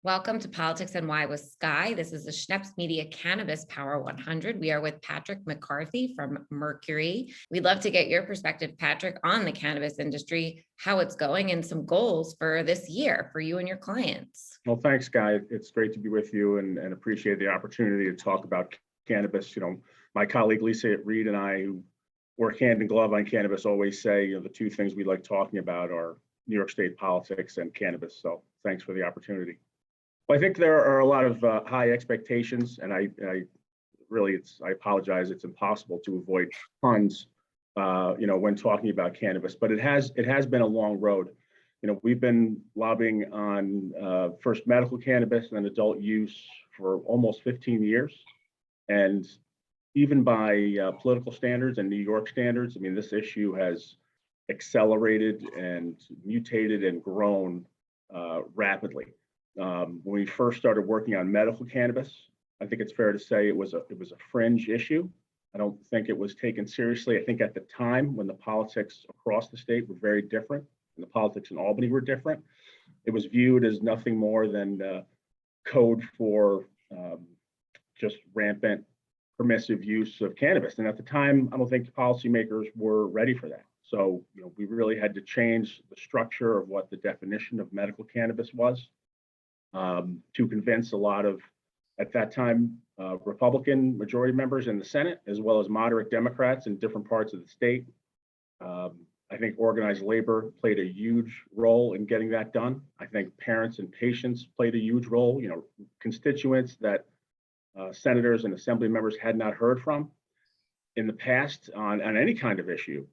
Welcome to Politics and Why with Sky. This is the Schneps Media Cannabis Power 100. We are with Patrick McCarthy from Mercury. We'd love to get your perspective, Patrick, on the cannabis industry, how it's going, and some goals for this year for you and your clients. Well, thanks, Guy. It's great to be with you and appreciate the opportunity to talk about cannabis. My colleague Lisa Reed and I, who work hand in glove on cannabis, always say, the two things we like talking about are New York State politics and cannabis. So thanks for the opportunity. Well, I think there are a lot of high expectations, and I apologize. It's impossible to avoid puns, when talking about cannabis. But it has been a long road. We've been lobbying on first medical cannabis and then adult use for almost 15 years, and even by political standards and New York standards, this issue has accelerated and mutated and grown rapidly. When we first started working on medical cannabis, I think it's fair to say it was a fringe issue. I don't think it was taken seriously. I think at the time when the politics across the state were very different and the politics in Albany were different, it was viewed as nothing more than code for just rampant permissive use of cannabis. And at the time, I don't think policymakers were ready for that. So, we really had to change the structure of what the definition of medical cannabis was. To convince a lot of, at that time, Republican majority members in the Senate, as well as moderate Democrats in different parts of the state. I think organized labor played a huge role in getting that done. I think parents and patients played a huge role, constituents that senators and assembly members had not heard from in the past on any kind of issue.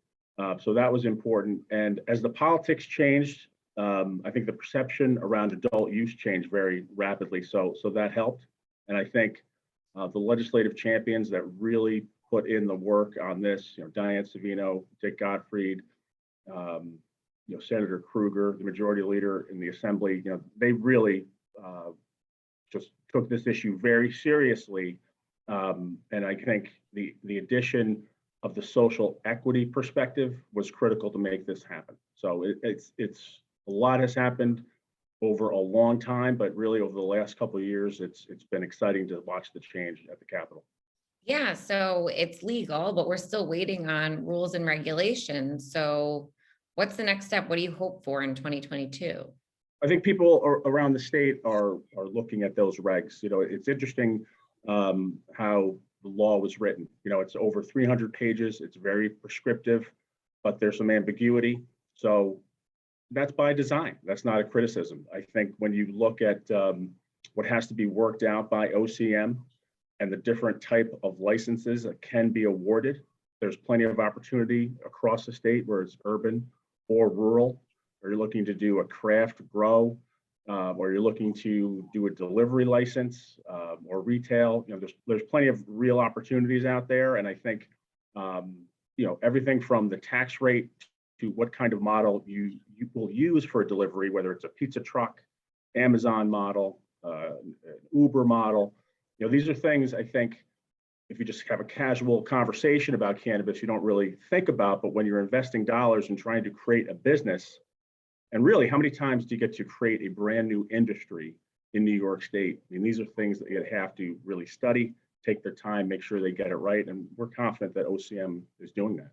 So that was important. And as the politics changed, I think the perception around adult use changed very rapidly. So that helped. And I think the legislative champions that really put in the work on this, Diane Savino, Dick Gottfried, Senator Kruger, the majority leader in the assembly, they really just took this issue very seriously. And I think the addition of the social equity perspective was critical to make this happen. So it's a lot has happened over a long time, but really over the last couple of years, it's been exciting to watch the change at the Capitol. Yeah, so it's legal, but we're still waiting on rules and regulations. So what's the next step? What do you hope for in 2022? I think people around the state are looking at those regs. It's interesting how the law was written. It's over 300 pages. It's very prescriptive, but there's some ambiguity. So that's by design. That's not a criticism. I think when you look at what has to be worked out by OCM and the different type of licenses that can be awarded, there's plenty of opportunity across the state where it's urban or rural, or you're looking to do a craft grow, or you're looking to do a delivery license or retail. There's plenty of real opportunities out there. And I think, everything from the tax rate to what kind of model you will use for a delivery, whether it's a pizza truck, Amazon model, Uber model. These are things I think if you just have a casual conversation about cannabis, you don't really think about, but when you're investing dollars and trying to create a business, and really how many times do you get to create a brand new industry in New York State? These are things that you have to really study, take their time, make sure they get it right. And we're confident that OCM is doing that.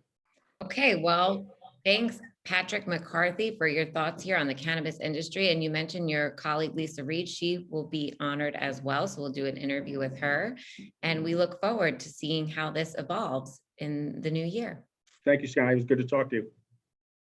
Okay, well, thanks, Patrick McCarthy, for your thoughts here on the cannabis industry. And you mentioned your colleague, Lisa Reed. She will be honored as well. So we'll do an interview with her. And we look forward to seeing how this evolves in the new year. Thank you, Sky. It was good to talk to you.